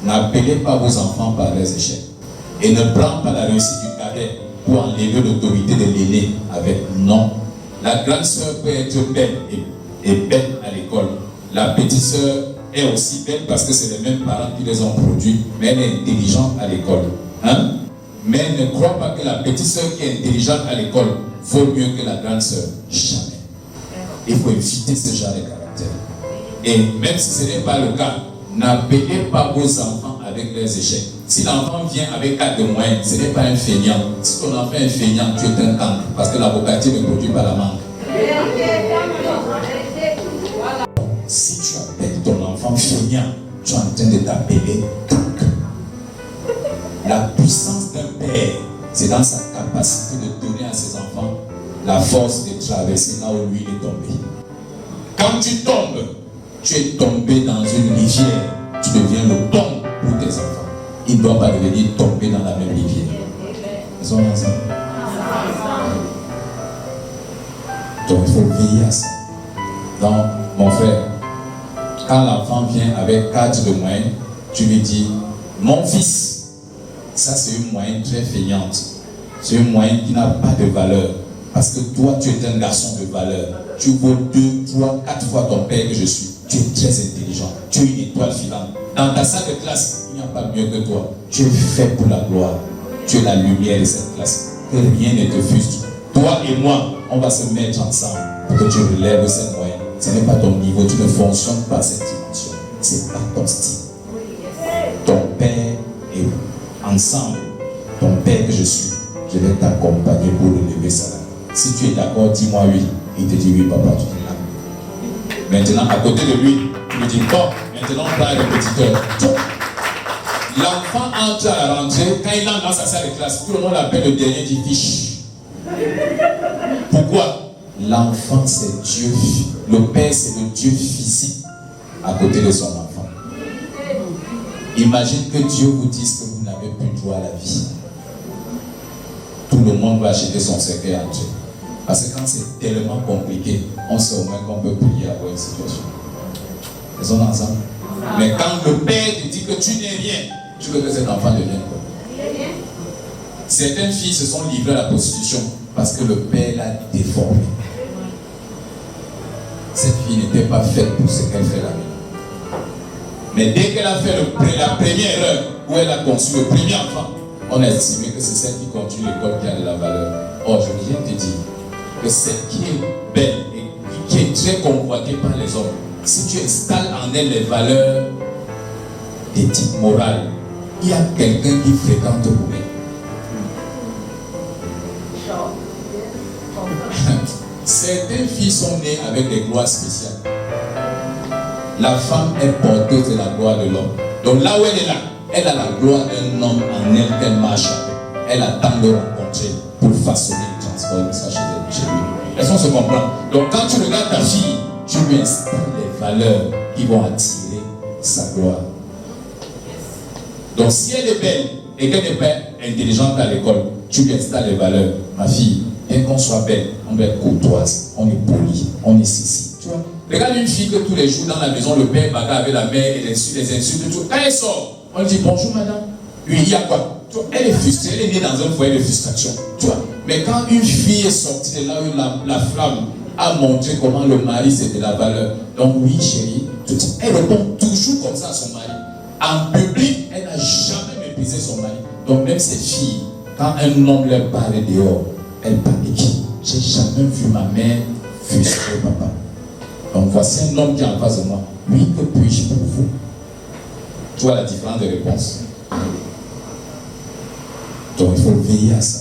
N'appelez pas vos enfants par leurs échecs. Et ne prends pas la réussite du cadet pour enlever l'autorité de l'aîné avec non. La grande sœur peut être belle et belle à l'école. La petite sœur est aussi belle parce que c'est les mêmes parents qui les ont produits, mais elle est intelligente à l'école. Hein? Mais ne crois pas que la petite sœur qui est intelligente à l'école vaut mieux que la grande sœur. Jamais. Il faut éviter ce genre de caractère. Et même si ce n'est pas le cas, n'appelez pas vos enfants avec leurs échecs. Si l'enfant vient avec 4 de moyenne, ce n'est pas un feignant. Si ton enfant est feignant, tu es un cancre, parce que l'avocatier ne produit pas la mangue. Si tu appelles ton enfant feignant, tu es en train de t'appeler cancre. La puissance d'un père, c'est dans sa capacité de donner à ses enfants la force de traverser là où lui est tombé. Quand tu tombes, tu es tombé dans une rivière, tu deviens le pont pour tes enfants. Ils ne doivent pas devenir tomber dans la même rivière. Ils sont ensemble. Donc il faut veiller à ça. Donc, mon frère, quand l'enfant vient avec 4 de moyenne, tu lui dis, mon fils, ça c'est une moyenne très feignante. C'est une moyenne qui n'a pas de valeur. Parce que toi, tu es un garçon de valeur. Tu vaux 2, 3, 4 fois ton père que je suis. Tu es très intelligent. Tu es une étoile filante. Dans ta salle de classe, il n'y a pas mieux que toi. Tu es fait pour la gloire. Tu es la lumière de cette classe. Que rien ne te frustre. Toi et moi, on va se mettre ensemble pour que tu relèves cette moyenne. Ce n'est pas ton niveau. Tu ne fonctionnes pas à cette dimension. Ce n'est pas ton style. Ton père est ensemble. Ton père que je suis, je vais t'accompagner pour relever ça. Si tu es d'accord, dis-moi oui. Il te dit oui, papa, tu dis là. Maintenant, à côté de lui, tu lui dis bon, maintenant on prend le petit cœur. L'enfant entre à la rentrée, quand il entre dans sa salle de classe, tout le monde l'appelle le dernier du fiche. Pourquoi? L'enfant, c'est Dieu. Le père, c'est le Dieu physique à côté de son enfant. Imagine que Dieu vous dise que vous n'avez plus droit à la vie. Tout le monde va acheter son cercueil entier. Parce que quand c'est tellement compliqué, on sait au moins qu'on peut prier après une situation. Ils sont ensemble. Mais quand le père te dit que tu n'es rien, tu veux que cet enfant devienne quoi? Certaines filles se sont livrées à la prostitution parce que le père l'a déformée. Cette fille n'était pas faite pour ce qu'elle fait là. Mais dès qu'elle a fait la première erreur où elle a conçu le premier enfant, on a estimé que c'est celle qui continue l'école qui a de la valeur. Or, je viens te dire que celle qui est belle et qui est très convoitée par les hommes, si tu installes en elle les valeurs d'éthique morale, il y a quelqu'un qui fréquente pour elle. Certaines filles sont nées avec des gloires spéciales. La femme est porteuse de la gloire de l'homme. Donc là où elle est là, elle a la gloire d'un homme en elle qu'elle marche avec. Elle attend de le rencontrer pour façonner et transformer ça chez lui. Est-ce qu'on se comprend? Donc quand tu regardes ta fille, tu lui installes les valeurs qui vont attirer sa gloire. Donc si elle est belle et qu'elle n'est pas intelligente à l'école, tu lui installes les valeurs. Ma fille, bien qu'on soit belle, on doit être courtoise, on est poli, on est ceci. Tu vois? Regarde une fille que tous les jours dans la maison, le père bagarre avec la mère et les insultes et tout. Quand elle sort, on lui dit bonjour madame. Lui, il y a quoi? Tu vois, elle est frustrée, elle est née dans un foyer de frustration. Tu vois? Mais quand une fille est sortie de là où la flamme a montré comment le mari c'est de la valeur. Donc oui chérie, elle répond toujours comme ça à son mari. En public, elle n'a jamais méprisé son mari. Donc même ces filles, quand un homme leur parle dehors, elle parle de qui? J'ai jamais vu ma mère frustrée, papa. Donc voici un homme qui est en face de moi. Oui, que puis-je pour vous? Tu vois la différence de réponse. Donc il faut veiller à ça.